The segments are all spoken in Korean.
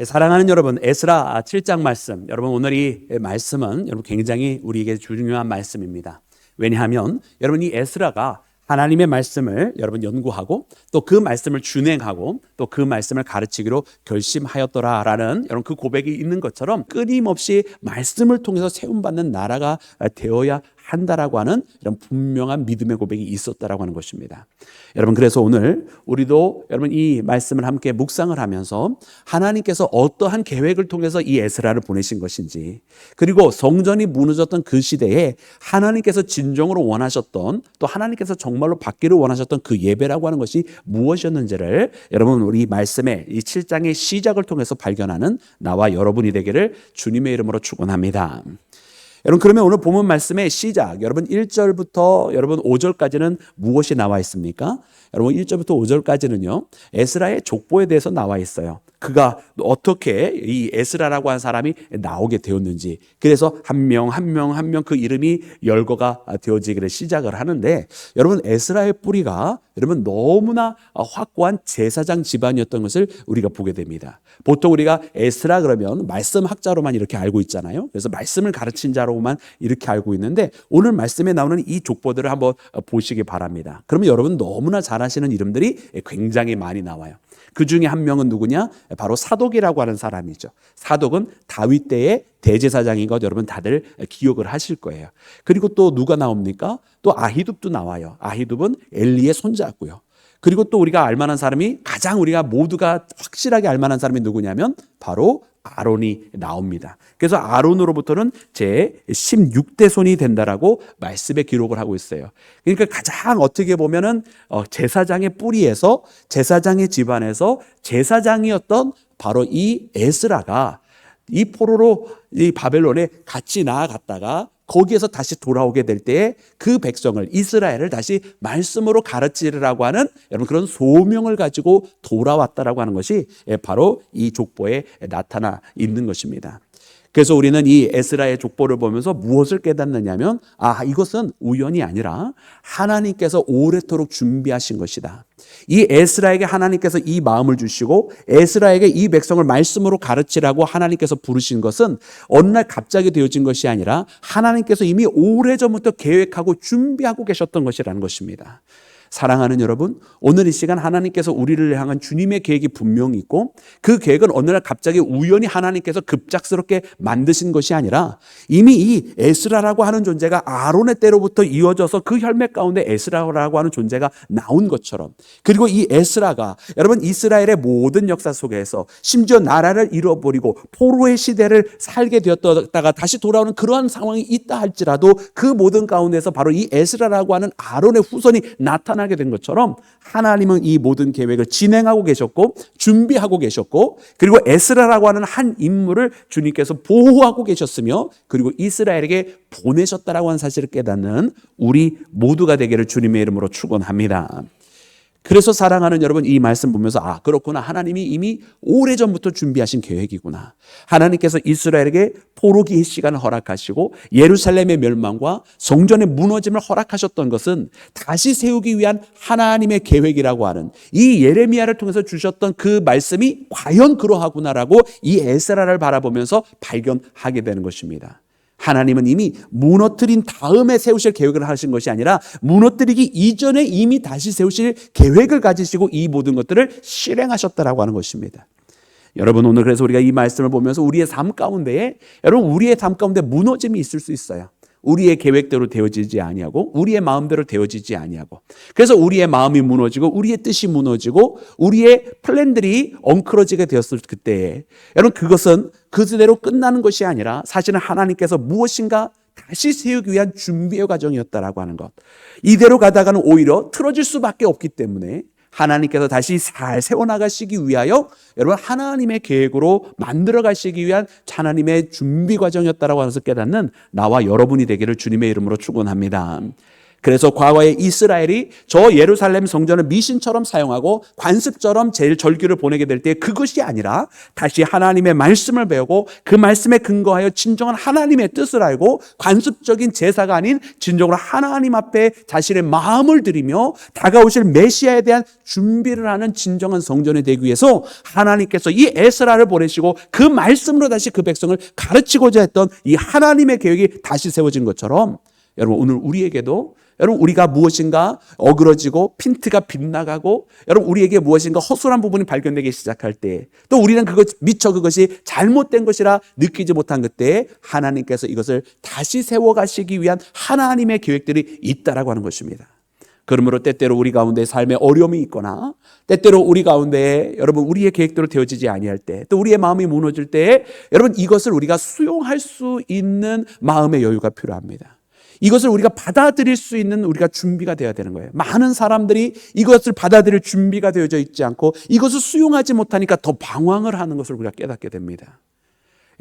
사랑하는 여러분, 에스라 7장 말씀, 여러분 오늘 이 말씀은 여러분 굉장히 우리에게 중요한 말씀입니다. 왜냐하면 여러분 이 에스라가 하나님의 말씀을 여러분 연구하고 또 그 말씀을 준행하고 또 그 말씀을 가르치기로 결심하였더라라는 여러분 그 고백이 있는 것처럼 끊임없이 말씀을 통해서 세움받는 나라가 되어야 한다라고 하는 이런 분명한 믿음의 고백이 있었다라고 하는 것입니다. 여러분 그래서 오늘 우리도 여러분 이 말씀을 함께 묵상을 하면서 하나님께서 어떠한 계획을 통해서 이 에스라를 보내신 것인지, 그리고 성전이 무너졌던 그 시대에 하나님께서 진정으로 원하셨던, 또 하나님께서 정말로 받기를 원하셨던 그 예배라고 하는 것이 무엇이었는지를 여러분 우리 말씀의 이 7장의 시작을 통해서 발견하는 나와 여러분이 되기를 주님의 이름으로 축원합니다. 여러분 그러면 오늘 본문 말씀의 시작, 여러분 1절부터 여러분 5절까지는 무엇이 나와 있습니까? 여러분 1절부터 5절까지는요 에스라의 족보에 대해서 나와 있어요. 그가 어떻게 이 에스라라고 한 사람이 나오게 되었는지, 그래서 한 명 그 이름이 열거가 되어지기를 시작을 하는데, 여러분 에스라의 뿌리가 여러분 너무나 확고한 제사장 집안이었던 것을 우리가 보게 됩니다. 보통 우리가 에스라 그러면 말씀 학자로만 이렇게 알고 있잖아요. 그래서 말씀을 가르친 자로만 이렇게 알고 있는데, 오늘 말씀에 나오는 이 족보들을 한번 보시기 바랍니다. 그러면 여러분 너무나 잘 아시는 이름들이 굉장히 많이 나와요. 그 중에 한 명은 누구냐? 바로 사독이라고 하는 사람이죠. 사독은 다윗 때의 대제사장인 것 여러분 다들 기억을 하실 거예요. 그리고 또 누가 나옵니까? 또 아히둡도 나와요. 아히둡은 엘리의 손자고요. 그리고 또 우리가 알만한 사람이, 가장 우리가 모두가 확실하게 알만한 사람이 누구냐면 바로 아론이 나옵니다. 그래서 아론으로부터는 제 16대 손이 된다라고 말씀에 기록을 하고 있어요. 그러니까 가장 어떻게 보면은 제사장의 뿌리에서, 제사장의 집안에서 제사장이었던 바로 이 에스라가 이 포로로 이 바벨론에 같이 나아갔다가 거기에서 다시 돌아오게 될 때에 그 백성을, 이스라엘을 다시 말씀으로 가르치려고 하는 여러분 그런 소명을 가지고 돌아왔다라고 하는 것이 바로 이 족보에 나타나 있는 것입니다. 그래서 우리는 이 에스라의 족보를 보면서 무엇을 깨닫느냐면, 이것은 우연이 아니라 하나님께서 오래도록 준비하신 것이다. 이 에스라에게 하나님께서 이 마음을 주시고 에스라에게 이 백성을 말씀으로 가르치라고 하나님께서 부르신 것은 어느 날 갑자기 되어진 것이 아니라 하나님께서 이미 오래전부터 계획하고 준비하고 계셨던 것이라는 것입니다. 사랑하는 여러분, 오늘 이 시간 하나님께서 우리를 향한 주님의 계획이 분명히 있고, 그 계획은 어느 날 갑자기 우연히 하나님께서 급작스럽게 만드신 것이 아니라 이미 이 에스라라고 하는 존재가 아론의 때로부터 이어져서 그 혈맥 가운데 에스라라고 하는 존재가 나온 것처럼, 그리고 이 에스라가 여러분 이스라엘의 모든 역사 속에서 심지어 나라를 잃어버리고 포로의 시대를 살게 되었다가 다시 돌아오는 그러한 상황이 있다 할지라도 그 모든 가운데서 바로 이 에스라라고 하는 아론의 후손이 나타나게 된 것처럼 하나님은 이 모든 계획을 진행하고 계셨고 준비하고 계셨고, 그리고 에스라라고 하는 한 인물을 주님께서 보호하고 계셨으며 그리고 이스라엘에게 보내셨다라고 하는 사실을 깨닫는 우리 모두가 되기를 주님의 이름으로 축원합니다. 그래서 사랑하는 여러분, 이 말씀 보면서 그렇구나, 하나님이 이미 오래전부터 준비하신 계획이구나. 하나님께서 이스라엘에게 포로기의 시간을 허락하시고 예루살렘의 멸망과 성전의 무너짐을 허락하셨던 것은 다시 세우기 위한 하나님의 계획이라고 하는, 이 예레미야를 통해서 주셨던 그 말씀이 과연 그러하구나라고 이 에스라를 바라보면서 발견하게 되는 것입니다. 하나님은 이미 무너뜨린 다음에 세우실 계획을 하신 것이 아니라 무너뜨리기 이전에 이미 다시 세우실 계획을 가지시고 이 모든 것들을 실행하셨다라고 하는 것입니다. 여러분 오늘 그래서 우리가 이 말씀을 보면서 우리의 삶 가운데에, 여러분 우리의 삶 가운데 무너짐이 있을 수 있어요. 우리의 계획대로 되어지지 아니하고 우리의 마음대로 되어지지 아니하고, 그래서 우리의 마음이 무너지고 우리의 뜻이 무너지고 우리의 플랜들이 엉클어지게 되었을 그때에 여러분 그것은 그대로 끝나는 것이 아니라 사실은 하나님께서 무엇인가 다시 세우기 위한 준비의 과정이었다라고 하는 것, 이대로 가다가는 오히려 틀어질 수밖에 없기 때문에 하나님께서 다시 잘 세워나가시기 위하여 여러분 하나님의 계획으로 만들어 가시기 위한 하나님의 준비 과정이었다라고 하면서 깨닫는 나와 여러분이 되기를 주님의 이름으로 축원합니다. 그래서 과거에 이스라엘이 저 예루살렘 성전을 미신처럼 사용하고 관습처럼 제일 절기를 보내게 될 때 그것이 아니라 다시 하나님의 말씀을 배우고 그 말씀에 근거하여 진정한 하나님의 뜻을 알고 관습적인 제사가 아닌 진정으로 하나님 앞에 자신의 마음을 드리며 다가오실 메시아에 대한 준비를 하는 진정한 성전이 되기 위해서 하나님께서 이 에스라를 보내시고 그 말씀으로 다시 그 백성을 가르치고자 했던 이 하나님의 계획이 다시 세워진 것처럼 여러분 오늘 우리에게도 여러분 우리가 무엇인가 어그러지고 핀트가 빗나가고 여러분 우리에게 무엇인가 허술한 부분이 발견되기 시작할 때 또 우리는 미처 그것이 잘못된 것이라 느끼지 못한 그때 하나님께서 이것을 다시 세워가시기 위한 하나님의 계획들이 있다라고 하는 것입니다. 그러므로 때때로 우리 가운데 삶에 어려움이 있거나 때때로 우리 가운데 여러분 우리의 계획대로 되어지지 아니할 때 또 우리의 마음이 무너질 때 여러분 이것을 우리가 수용할 수 있는 마음의 여유가 필요합니다. 이것을 우리가 받아들일 수 있는 우리가 준비가 되어야 되는 거예요. 많은 사람들이 이것을 받아들일 준비가 되어져 있지 않고 이것을 수용하지 못하니까 더 방황을 하는 것을 우리가 깨닫게 됩니다.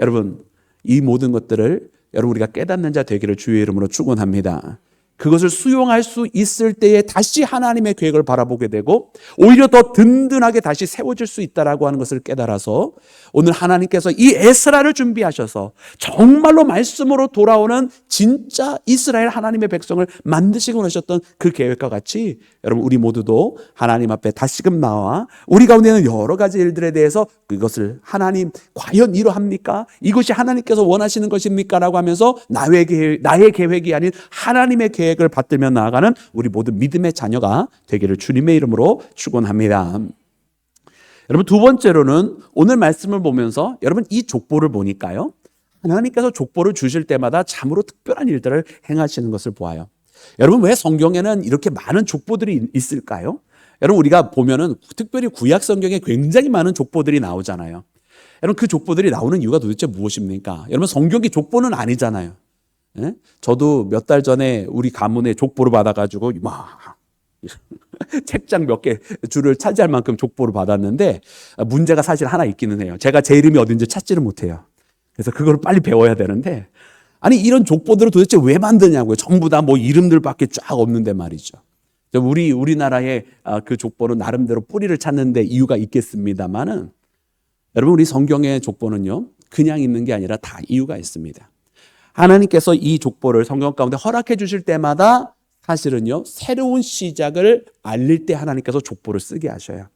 여러분 이 모든 것들을 여러분 우리가 깨닫는 자 되기를 주의 이름으로 축원합니다. 그것을 수용할 수 있을 때에 다시 하나님의 계획을 바라보게 되고 오히려 더 든든하게 다시 세워질 수 있다라고 하는 것을 깨달아서 오늘 하나님께서 이 에스라를 준비하셔서 정말로 말씀으로 돌아오는 진짜 이스라엘 하나님의 백성을 만드시고 하셨던 그 계획과 같이 여러분 우리 모두도 하나님 앞에 다시금 나와 우리 가운데는 여러 가지 일들에 대해서 그것을 하나님 과연 이러합니까? 이것이 하나님께서 원하시는 것입니까? 라고 하면서 나의 계획이 아닌 하나님의 계획을 받들며 나아가는 우리 모든 믿음의 자녀가 되기를 주님의 이름으로 축원합니다. 여러분 두 번째로는 오늘 말씀을 보면서 여러분 이 족보를 보니까요. 하나님께서 족보를 주실 때마다 참으로 특별한 일들을 행하시는 것을 보아요. 여러분 왜 성경에는 이렇게 많은 족보들이 있을까요? 여러분 우리가 보면은 특별히 구약 성경에 굉장히 많은 족보들이 나오잖아요. 여러분 그 족보들이 나오는 이유가 도대체 무엇입니까? 여러분 성경이 족보는 아니잖아요. 예? 저도 몇 달 전에 우리 가문에 족보를 받아가지고 막 책장 몇 개 줄을 차지할 만큼 족보를 받았는데 문제가 사실 하나 있기는 해요. 제가 제 이름이 어딘지 찾지를 못해요. 그래서 그걸 빨리 배워야 되는데 아니 이런 족보들을 도대체 왜 만드냐고요. 전부 다 뭐 이름들밖에 쫙 없는데 말이죠. 우리나라의 그 족보는 나름대로 뿌리를 찾는 데 이유가 있겠습니다만은 여러분 우리 성경의 족보는요 그냥 있는 게 아니라 다 이유가 있습니다. 하나님께서 이 족보를 성경 가운데 허락해 주실 때마다 사실은요 새로운 시작을 알릴 때 하나님께서 족보를 쓰게 하셔요.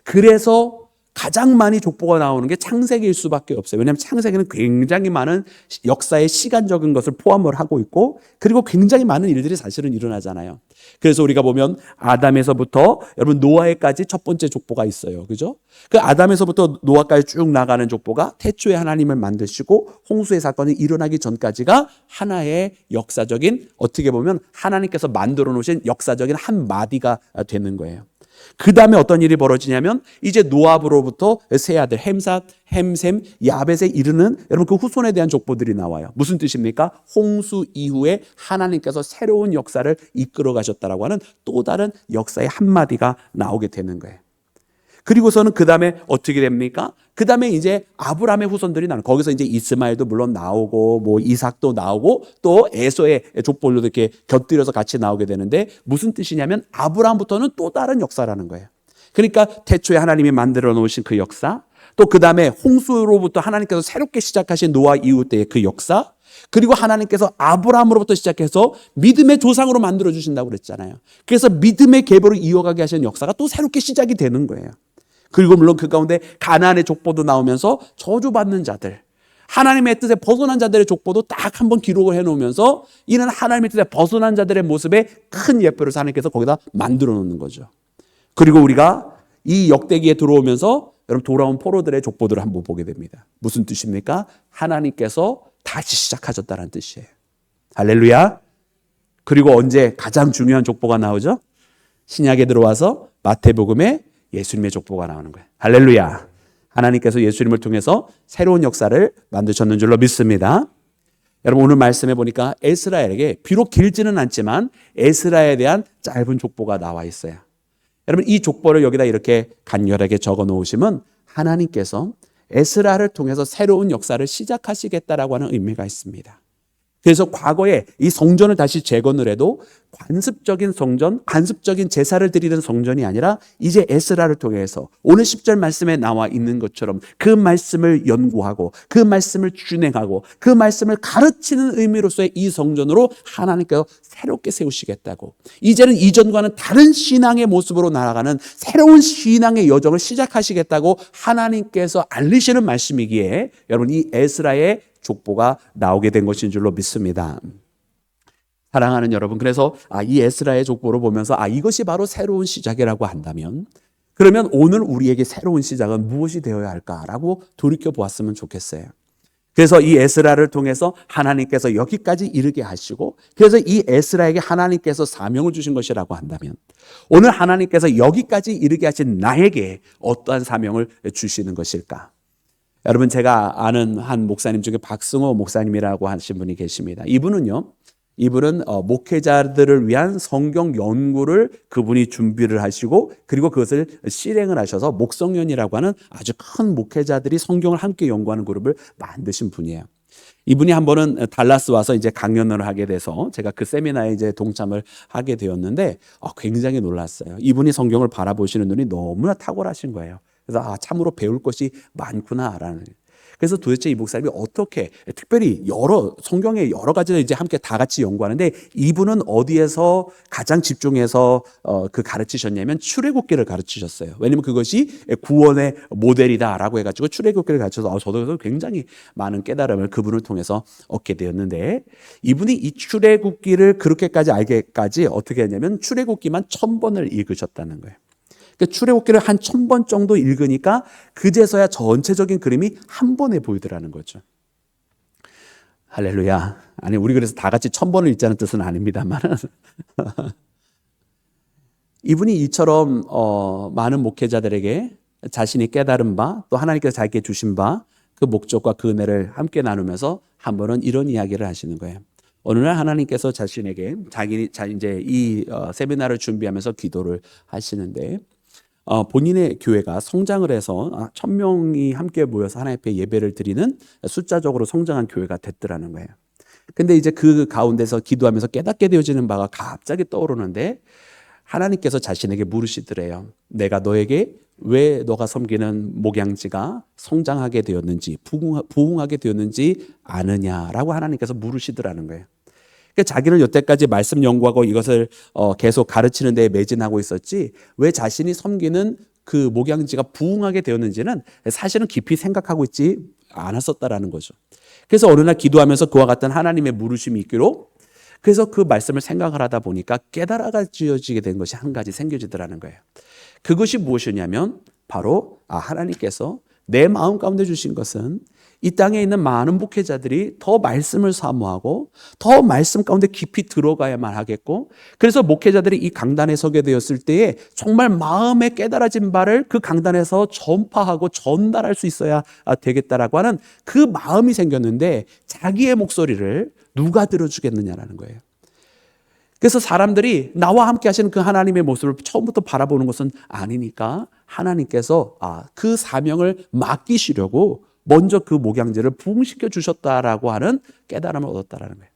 그래서 가장 많이 족보가 나오는 게 창세기일 수밖에 없어요. 왜냐하면 창세기는 굉장히 많은 역사의 시간적인 것을 포함을 하고 있고 그리고 굉장히 많은 일들이 사실은 일어나잖아요. 그래서 우리가 보면 아담에서부터 여러분 노아에까지 첫 번째 족보가 있어요. 그죠? 그 아담에서부터 노아까지 쭉 나가는 족보가 태초에 하나님을 만드시고 홍수의 사건이 일어나기 전까지가 하나의 역사적인 어떻게 보면 하나님께서 만들어 놓으신 역사적인 한 마디가 되는 거예요. 그 다음에 어떤 일이 벌어지냐면 이제 노아브로부터 세 아들 햄삿, 햄셈, 야벳에 이르는 여러분 그 후손에 대한 족보들이 나와요. 무슨 뜻입니까? 홍수 이후에 하나님께서 새로운 역사를 이끌어 가셨다라고 하는 또 다른 역사의 한마디가 나오게 되는 거예요. 그리고서는 그 다음에 어떻게 됩니까? 그 다음에 이제 아브라함의 후손들이 나와요. 거기서 이제 이스마엘도 물론 나오고 뭐 이삭도 나오고 또 에서의 족보도 이렇게 곁들여서 같이 나오게 되는데 무슨 뜻이냐면 아브라함부터는 또 다른 역사라는 거예요. 그러니까 태초에 하나님이 만들어 놓으신 그 역사 또 그 다음에 홍수로부터 하나님께서 새롭게 시작하신 노아 이후 때의 그 역사 그리고 하나님께서 아브라함으로부터 시작해서 믿음의 조상으로 만들어 주신다고 그랬잖아요. 그래서 믿음의 계보를 이어가게 하시는 역사가 또 새롭게 시작이 되는 거예요. 그리고 물론 그 가운데 가나안의 족보도 나오면서 저주받는 자들 하나님의 뜻에 벗어난 자들의 족보도 딱 한번 기록을 해놓으면서 이는 하나님의 뜻에 벗어난 자들의 모습에 큰 예표를 하나님께서 거기다 만들어 놓는 거죠. 그리고 우리가 이 역대기에 들어오면서 여러분 돌아온 포로들의 족보들을 한번 보게 됩니다. 무슨 뜻입니까? 하나님께서 다시 시작하셨다는 뜻이에요. 할렐루야. 그리고 언제 가장 중요한 족보가 나오죠? 신약에 들어와서 마태복음에 예수님의 족보가 나오는 거예요. 할렐루야. 하나님께서 예수님을 통해서 새로운 역사를 만드셨는 줄로 믿습니다. 여러분 오늘 말씀해 보니까 에스라엘에게 비록 길지는 않지만 에스라에 대한 짧은 족보가 나와 있어요. 여러분 이 족보를 여기다 이렇게 간결하게 적어 놓으시면 하나님께서 에스라를 통해서 새로운 역사를 시작하시겠다라고 하는 의미가 있습니다. 그래서 과거에 이 성전을 다시 재건을 해도 관습적인 성전, 관습적인 제사를 드리는 성전이 아니라 이제 에스라를 통해서 오늘 10절 말씀에 나와 있는 것처럼 그 말씀을 연구하고 그 말씀을 준행하고 그 말씀을 가르치는 의미로서의 이 성전으로 하나님께서 새롭게 세우시겠다고, 이제는 이전과는 다른 신앙의 모습으로 나아가는 새로운 신앙의 여정을 시작하시겠다고 하나님께서 알리시는 말씀이기에 여러분 이 에스라의 족보가 나오게 된 것인 줄로 믿습니다. 사랑하는 여러분, 그래서 이 에스라의 족보를 보면서 이것이 바로 새로운 시작이라고 한다면, 그러면 오늘 우리에게 새로운 시작은 무엇이 되어야 할까라고 돌이켜 보았으면 좋겠어요. 그래서 이 에스라를 통해서 하나님께서 여기까지 이르게 하시고, 그래서 이 에스라에게 하나님께서 사명을 주신 것이라고 한다면, 오늘 하나님께서 여기까지 이르게 하신 나에게 어떠한 사명을 주시는 것일까? 여러분, 제가 아는 한 목사님 중에 박승호 목사님이라고 하신 분이 계십니다. 이분은 목회자들을 위한 성경 연구를 그분이 준비를 하시고, 그리고 그것을 실행을 하셔서 목성연이라고 하는 아주 큰 목회자들이 성경을 함께 연구하는 그룹을 만드신 분이에요. 이분이 한 번은 달라스 와서 이제 강연을 하게 돼서 제가 그 세미나에 이제 동참을 하게 되었는데 굉장히 놀랐어요. 이분이 성경을 바라보시는 눈이 너무나 탁월하신 거예요. 그래서 참으로 배울 것이 많구나라는. 그래서 도대체 이 목사님이 어떻게, 특별히 성경의 여러 가지를 이제 함께 다 같이 연구하는데, 이분은 어디에서 가장 집중해서 가르치셨냐면 출애굽기를 가르치셨어요. 왜냐면 그것이 구원의 모델이다라고 해가지고 출애굽기를 가르쳐서 저도 굉장히 많은 깨달음을 그분을 통해서 얻게 되었는데, 이분이 이 출애굽기를 그렇게까지 알게까지 어떻게 했냐면 출애굽기만 1000번을 읽으셨다는 거예요. 출애굽기를 한 1000번 정도 읽으니까 그제서야 전체적인 그림이 한 번에 보이더라는 거죠. 할렐루야. 아니, 우리 그래서 다 같이 1000번을 읽자는 뜻은 아닙니다만 이분이 이처럼 많은 목회자들에게 자신이 깨달은 바, 또 하나님께서 자기에게 주신 바, 그 목적과 그 은혜를 함께 나누면서 한 번은 이런 이야기를 하시는 거예요. 어느 날 하나님께서 자신에게 이제 이 세미나를 준비하면서 기도를 하시는데, 본인의 교회가 성장을 해서 1000명이 함께 모여서 하나님 앞에 예배를 드리는 숫자적으로 성장한 교회가 됐더라는 거예요. 근데 이제 그 가운데서 기도하면서 깨닫게 되어지는 바가 갑자기 떠오르는데, 하나님께서 자신에게 물으시더래요. 내가 너에게 왜 너가 섬기는 목양지가 성장하게 되었는지, 부흥하게 되었는지 아느냐라고 하나님께서 물으시더라는 거예요. 자기는 여태까지 말씀 연구하고 이것을 계속 가르치는 데에 매진하고 있었지, 왜 자신이 섬기는 그 목양지가 부흥하게 되었는지는 사실은 깊이 생각하고 있지 않았었다라는 거죠. 그래서 어느 날 기도하면서 그와 같은 하나님의 물으심이 있기로, 그래서 그 말씀을 생각을 하다 보니까 깨달아지게 된 것이 한 가지 생겨지더라는 거예요. 그것이 무엇이냐면 바로 하나님께서 내 마음 가운데 주신 것은 이 땅에 있는 많은 목회자들이 더 말씀을 사모하고 더 말씀 가운데 깊이 들어가야만 하겠고, 그래서 목회자들이 이 강단에 서게 되었을 때에 정말 마음에 깨달아진 바를 그 강단에서 전파하고 전달할 수 있어야 되겠다라고 하는 그 마음이 생겼는데, 자기의 목소리를 누가 들어주겠느냐라는 거예요. 그래서 사람들이 나와 함께 하시는 그 하나님의 모습을 처음부터 바라보는 것은 아니니까 하나님께서 그 사명을 맡기시려고 먼저 그 목양지를 부흥시켜 주셨다라고 하는 깨달음을 얻었다라는 거예요.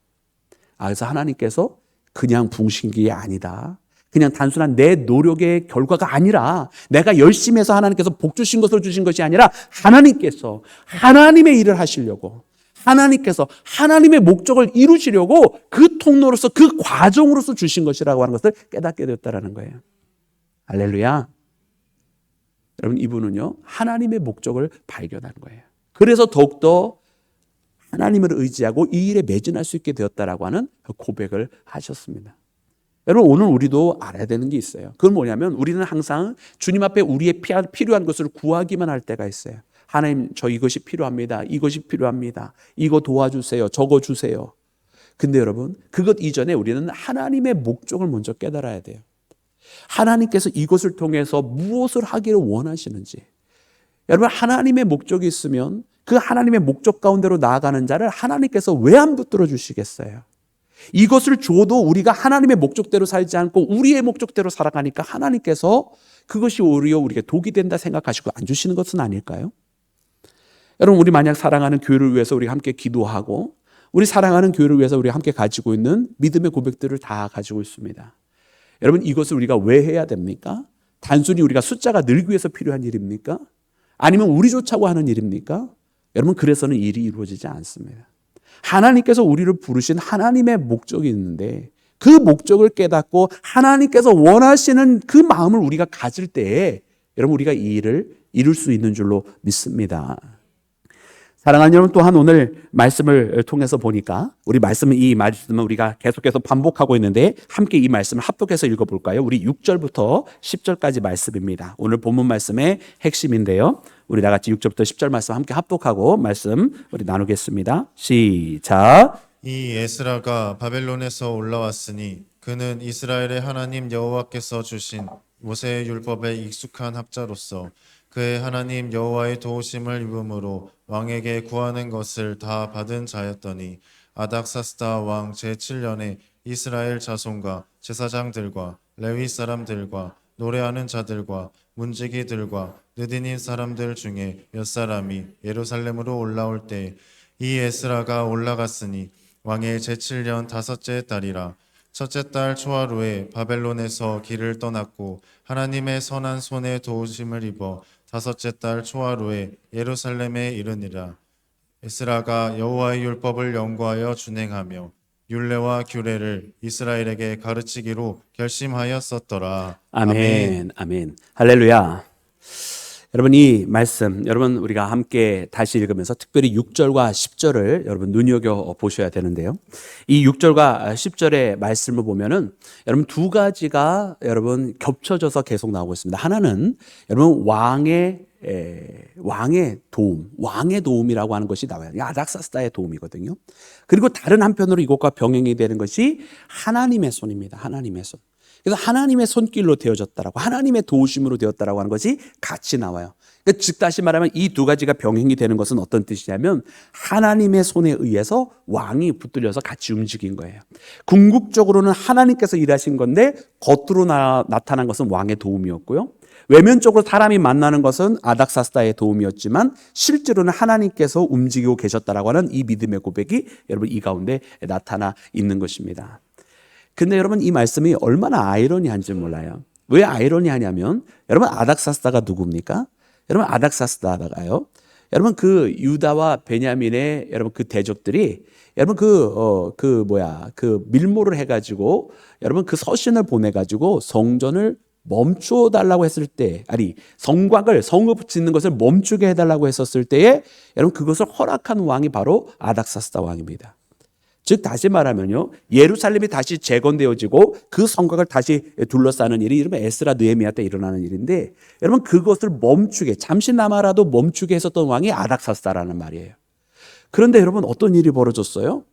그래서 하나님께서 그냥 부흥시킨 게 아니다, 그냥 단순한 내 노력의 결과가 아니라, 내가 열심히 해서 하나님께서 복 주신 것으로 주신 것이 아니라, 하나님께서 하나님의 일을 하시려고, 하나님께서 하나님의 목적을 이루시려고 그 통로로서, 그 과정으로서 주신 것이라고 하는 것을 깨닫게 되었다라는 거예요. 할렐루야. 여러분, 이분은요 하나님의 목적을 발견한 거예요. 그래서 더욱더 하나님을 의지하고 이 일에 매진할 수 있게 되었다라고 하는 고백을 하셨습니다. 여러분, 오늘 우리도 알아야 되는 게 있어요. 그건 뭐냐면, 우리는 항상 주님 앞에 우리의 필요한 것을 구하기만 할 때가 있어요. 하나님, 저 이것이 필요합니다. 이것이 필요합니다. 이거 도와주세요. 저거 주세요. 근데 여러분, 그것 이전에 우리는 하나님의 목적을 먼저 깨달아야 돼요. 하나님께서 이것을 통해서 무엇을 하기를 원하시는지. 여러분, 하나님의 목적이 있으면 그 하나님의 목적 가운데로 나아가는 자를 하나님께서 왜 안 붙들어 주시겠어요? 이것을 줘도 우리가 하나님의 목적대로 살지 않고 우리의 목적대로 살아가니까 하나님께서 그것이 오히려 우리에게 독이 된다 생각하시고 안 주시는 것은 아닐까요? 여러분, 우리 만약 사랑하는 교회를 위해서 우리 함께 기도하고 우리 사랑하는 교회를 위해서 우리가 함께 가지고 있는 믿음의 고백들을 다 가지고 있습니다. 여러분, 이것을 우리가 왜 해야 됩니까? 단순히 우리가 숫자가 늘기 위해서 필요한 일입니까? 아니면 우리 좋자고 하는 일입니까? 여러분, 그래서는 일이 이루어지지 않습니다. 하나님께서 우리를 부르신 하나님의 목적이 있는데 그 목적을 깨닫고 하나님께서 원하시는 그 마음을 우리가 가질 때에 여러분, 우리가 이 일을 이룰 수 있는 줄로 믿습니다. 사랑하는 여러분, 또한 오늘 말씀을 통해서 보니까 이 말씀은 우리가 계속해서 반복하고 있는데 함께 이 말씀을 합독해서 읽어볼까요? 우리 6절부터 10절까지 말씀입니다. 오늘 본문 말씀의 핵심인데요. 우리 다 같이 6절부터 10절 말씀 함께 합독하고 말씀 우리 나누겠습니다. 시작. 이 에스라가 바벨론에서 올라왔으니 그는 이스라엘의 하나님 여호와께서 주신 모세의 율법에 익숙한 학자로서 그의 하나님 여호와의 도우심을 입음으로 왕에게 구하는 것을 다 받은 자였더니 아닥사스다 왕 제7년에 이스라엘 자손과 제사장들과 레위 사람들과 노래하는 자들과 문지기들과 느디닌 사람들 중에 몇 사람이 예루살렘으로 올라올 때 이 에스라가 올라갔으니 왕의 제7년 다섯째 달이라. 첫째 달 초하루에 바벨론에서 길을 떠났고 하나님의 선한 손에 도우심을 입어 다섯째 달 초하루에 예루살렘에 이르니라. 에스라가 여호와의 율법을 연구하여 준행하며 율례와 규례를 이스라엘에게 가르치기로 결심하였었더라. 아멘. 아멘. 할렐루야. 여러분, 이 말씀 여러분 우리가 함께 다시 읽으면서 특별히 6절과 10절을 여러분 눈여겨 보셔야 되는데요. 이 6절과 10절의 말씀을 보면은 여러분 두 가지가 여러분 겹쳐져서 계속 나오고 있습니다. 하나는 여러분 왕의 도움이라고 하는 것이 나와요. 아닥사스다의 도움이거든요. 그리고 다른 한편으로 이것과 병행이 되는 것이 하나님의 손입니다. 하나님의 손. 그래서 하나님의 손길로 되어졌다라고, 하나님의 도우심으로 되었다라고 하는 것이 같이 나와요. 그러니까 즉 다시 말하면 이 두 가지가 병행이 되는 것은 어떤 뜻이냐면 하나님의 손에 의해서 왕이 붙들려서 같이 움직인 거예요. 궁극적으로는 하나님께서 일하신 건데 겉으로 나타난 것은 왕의 도움이었고요. 외면적으로 사람이 만나는 것은 아닥사스다의 도움이었지만 실제로는 하나님께서 움직이고 계셨다라고 하는 이 믿음의 고백이 여러분 이 가운데 나타나 있는 것입니다. 근데 여러분 이 말씀이 얼마나 아이러니한지 몰라요. 왜 아이러니하냐면 여러분 아닥사스다가 누굽니까? 여러분 아닥사스다가요. 여러분 그 유다와 베냐민의 여러분 그 대적들이 여러분 그 밀모를 해가지고 여러분 그 서신을 보내가지고 성전을 멈추어 달라고 했을 때, 아니 성곽을 성읍 짓는 것을 멈추게 해달라고 했었을 때에 여러분 그것을 허락한 왕이 바로 아닥사스다 왕입니다. 즉 다시 말하면요, 예루살렘이 다시 재건되어지고 그 성곽을 다시 둘러싸는 일이 이러면 에스라 느헤미야 때 일어나는 일인데 여러분 그것을 멈추게, 잠시나마라도 멈추게 했었던 왕이 아닥사스다라는 말이에요. 그런데 여러분 어떤 일이 벌어졌어요?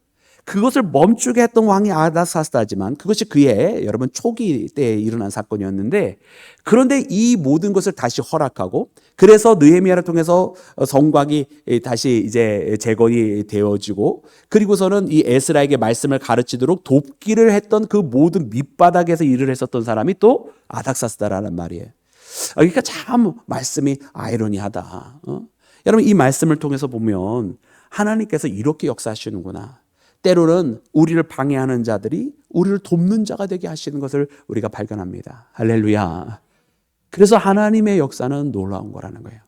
그것을 멈추게 했던 왕이 아닥사스다지만 그것이 그의 여러분 초기 때에 일어난 사건이었는데 그런데 이 모든 것을 다시 허락하고 그래서 느헤미야를 통해서 성곽이 다시 이제 재건이 되어지고 그리고서는 이 에스라에게 말씀을 가르치도록 돕기를 했던 그 모든 밑바닥에서 일을 했었던 사람이 또 아닥사스다라는 말이에요. 그러니까 참 말씀이 아이러니하다. 여러분 이 말씀을 통해서 보면 하나님께서 이렇게 역사하시는구나. 때로는 우리를 방해하는 자들이 우리를 돕는 자가 되게 하시는 것을 우리가 발견합니다. 할렐루야. 그래서 하나님의 역사는 놀라운 거라는 거예요.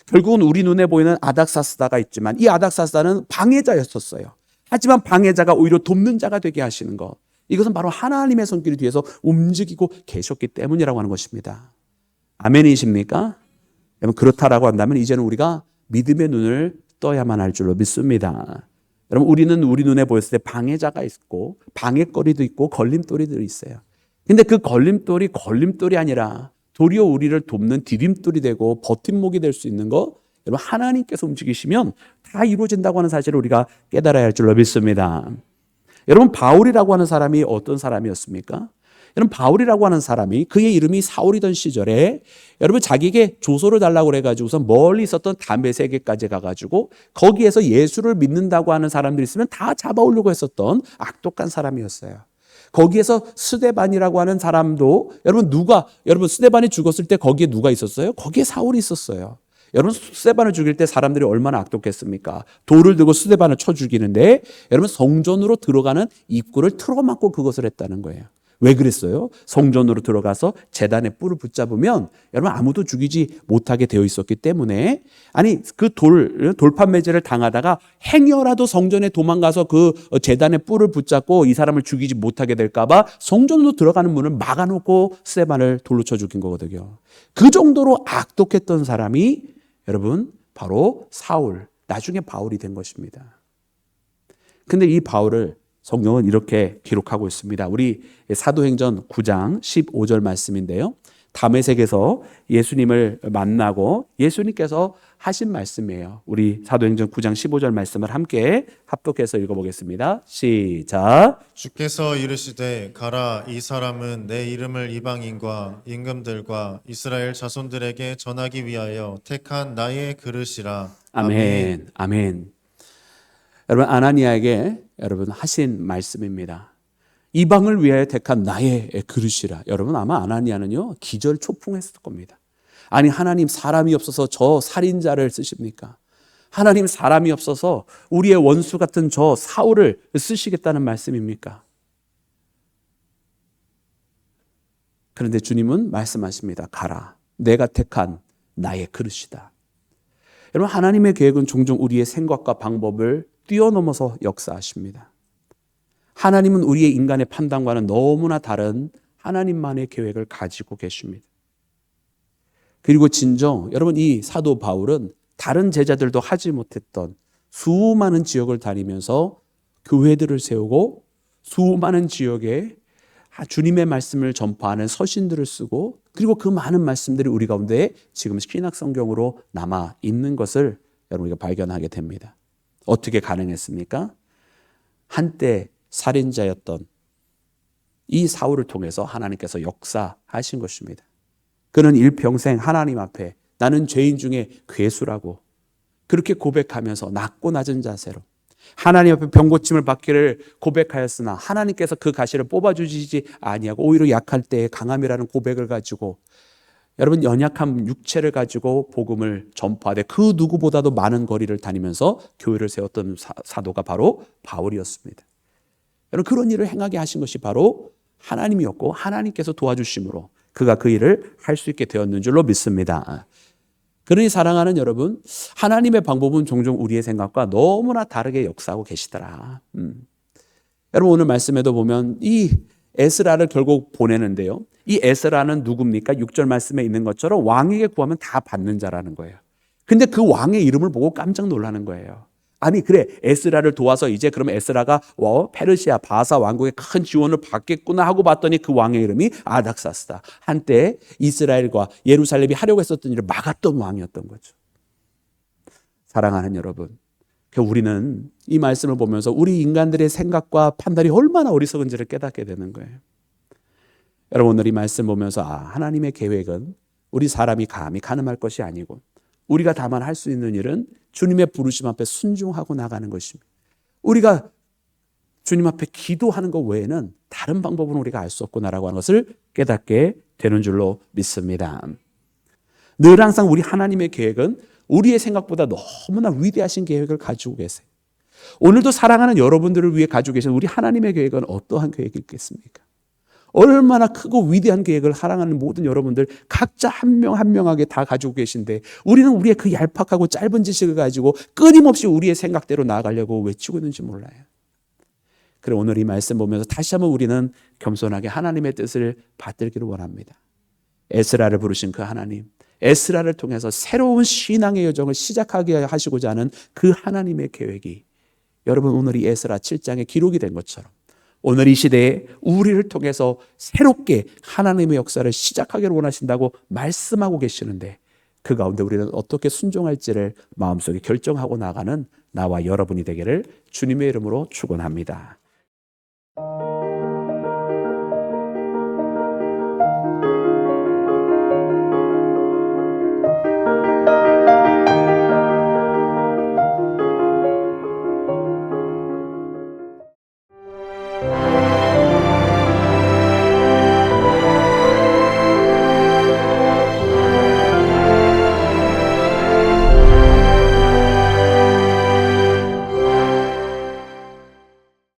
결국은 우리 눈에 보이는 아닥사스다가 있지만 이 아닥사스다는 방해자였었어요. 하지만 방해자가 오히려 돕는 자가 되게 하시는 것. 이것은 바로 하나님의 손길이 뒤에서 움직이고 계셨기 때문이라고 하는 것입니다. 아멘이십니까? 여러분 그렇다라고 한다면 이제는 우리가 믿음의 눈을 떠야만 할 줄로 믿습니다. 여러분 우리는 우리 눈에 보였을 때 방해자가 있고 방해거리도 있고 걸림돌이들이 있어요. 근데 그 걸림돌이 아니라 도리어 우리를 돕는 디딤돌이 되고 버팀목이 될 수 있는 거 여러분 하나님께서 움직이시면 다 이루어진다고 하는 사실을 우리가 깨달아야 할 줄로 믿습니다. 여러분 바울이라고 하는 사람이 어떤 사람이었습니까? 여러분 바울이라고 하는 사람이 그의 이름이 사울이던 시절에 여러분 자기에게 조서를 달라고 그래가지고서 멀리 있었던 담메색에까지 가가지고 거기에서 예수를 믿는다고 하는 사람들이 있으면 다 잡아오려고 했었던 악독한 사람이었어요. 거기에서 스데반이라고 하는 사람도 여러분 스데반이 죽었을 때 거기에 누가 있었어요? 거기에 사울이 있었어요. 여러분 스데반을 죽일 때 사람들이 얼마나 악독했습니까? 돌을 들고 스데반을 쳐 죽이는데 여러분 성전으로 들어가는 입구를 틀어막고 그것을 했다는 거예요. 왜 그랬어요? 성전으로 들어가서 제단의 뿔을 붙잡으면 여러분 아무도 죽이지 못하게 되어 있었기 때문에 아니 그 돌판 매제를 당하다가 행여라도 성전에 도망가서 그 제단의 뿔을 붙잡고 이 사람을 죽이지 못하게 될까 봐 성전으로 들어가는 문을 막아놓고 스데반을 돌로 쳐 죽인 거거든요. 그 정도로 악독했던 사람이 여러분 바로 사울, 나중에 바울이 된 것입니다. 근데 이 바울을 성경은 이렇게 기록하고 있습니다. 우리 사도행전 9장 15절 말씀인데요. 다메섹에서 예수님을 만나고 예수님께서 하신 말씀이에요. 우리 사도행전 9장 15절 말씀을 함께 합독해서 읽어보겠습니다. 시작. 주께서 이르시되 가라, 이 사람은 내 이름을 이방인과 임금들과 이스라엘 자손들에게 전하기 위하여 택한 나의 그릇이라. 아멘. 아멘. 여러분 아나니아에게 여러분 하신 말씀입니다. 이방을 위하여 택한 나의 그릇이라. 여러분 아마 아나니아는요 기절초풍했을 겁니다. 아니 하나님 사람이 없어서 저 살인자를 쓰십니까? 하나님 사람이 없어서 우리의 원수 같은 저 사울을 쓰시겠다는 말씀입니까? 그런데 주님은 말씀하십니다. 가라, 내가 택한 나의 그릇이다. 여러분 하나님의 계획은 종종 우리의 생각과 방법을 뛰어넘어서 역사하십니다. 하나님은 우리의 인간의 판단과는 너무나 다른 하나님만의 계획을 가지고 계십니다. 그리고 진정 여러분 이 사도 바울은 다른 제자들도 하지 못했던 수많은 지역을 다니면서 교회들을 세우고 수많은 지역에 주님의 말씀을 전파하는 서신들을 쓰고 그리고 그 많은 말씀들이 우리 가운데 지금 신약성경으로 남아 있는 것을 여러분 우리가 발견하게 됩니다. 어떻게 가능했습니까? 한때 살인자였던 이 사울을 통해서 하나님께서 역사하신 것입니다. 그는 일평생 하나님 앞에 나는 죄인 중에 괴수라고 그렇게 고백하면서 낮고 낮은 자세로 하나님 앞에 병고침을 받기를 고백하였으나 하나님께서 그 가시를 뽑아주시지 아니하고 오히려 약할 때의 강함이라는 고백을 가지고 여러분 연약한 육체를 가지고 복음을 전파하되 그 누구보다도 많은 거리를 다니면서 교회를 세웠던 사도가 바로 바울이었습니다. 여러분 그런 일을 행하게 하신 것이 바로 하나님이었고 하나님께서 도와주심으로 그가 그 일을 할 수 있게 되었는 줄로 믿습니다. 그러니 사랑하는 여러분, 하나님의 방법은 종종 우리의 생각과 너무나 다르게 역사하고 계시더라. 여러분 오늘 말씀에도 보면 이 에스라를 결국 보내는데요. 이 에스라는 누굽니까? 6절 말씀에 있는 것처럼 왕에게 구하면 다 받는 자라는 거예요. 근데 그 왕의 이름을 보고 깜짝 놀라는 거예요. 아니 그래 에스라를 도와서 이제 그러면 에스라가 페르시아 바사 왕국의 큰 지원을 받겠구나 하고 봤더니 그 왕의 이름이 아닥사스다. 한때 이스라엘과 예루살렘이 하려고 했었던 일을 막았던 왕이었던 거죠. 사랑하는 여러분, 우리는 이 말씀을 보면서 우리 인간들의 생각과 판단이 얼마나 어리석은지를 깨닫게 되는 거예요. 여러분 오늘 이 말씀 보면서 하나님의 계획은 우리 사람이 감히 가늠할 것이 아니고 우리가 다만 할 수 있는 일은 주님의 부르심 앞에 순종하고 나가는 것입니다. 우리가 주님 앞에 기도하는 것 외에는 다른 방법은 우리가 알 수 없구나라고 하는 것을 깨닫게 되는 줄로 믿습니다. 늘 항상 우리 하나님의 계획은 우리의 생각보다 너무나 위대하신 계획을 가지고 계세요. 오늘도 사랑하는 여러분들을 위해 가지고 계신 우리 하나님의 계획은 어떠한 계획이겠습니까? 얼마나 크고 위대한 계획을 사랑하는 모든 여러분들 각자 한 명 한 명하게 다 가지고 계신데 우리는 우리의 그 얄팍하고 짧은 지식을 가지고 끊임없이 우리의 생각대로 나아가려고 외치고 있는지 몰라요. 그래 오늘 이 말씀 보면서 다시 한번 우리는 겸손하게 하나님의 뜻을 받들기를 원합니다. 에스라를 부르신 그 하나님, 에스라를 통해서 새로운 신앙의 여정을 시작하게 하시고자 하는 그 하나님의 계획이 여러분 오늘 이 에스라 7장에 기록이 된 것처럼 오늘 이 시대에 우리를 통해서 새롭게 하나님의 역사를 시작하기를 원하신다고 말씀하고 계시는데 그 가운데 우리는 어떻게 순종할지를 마음속에 결정하고 나가는 나와 여러분이 되기를 주님의 이름으로 축원합니다.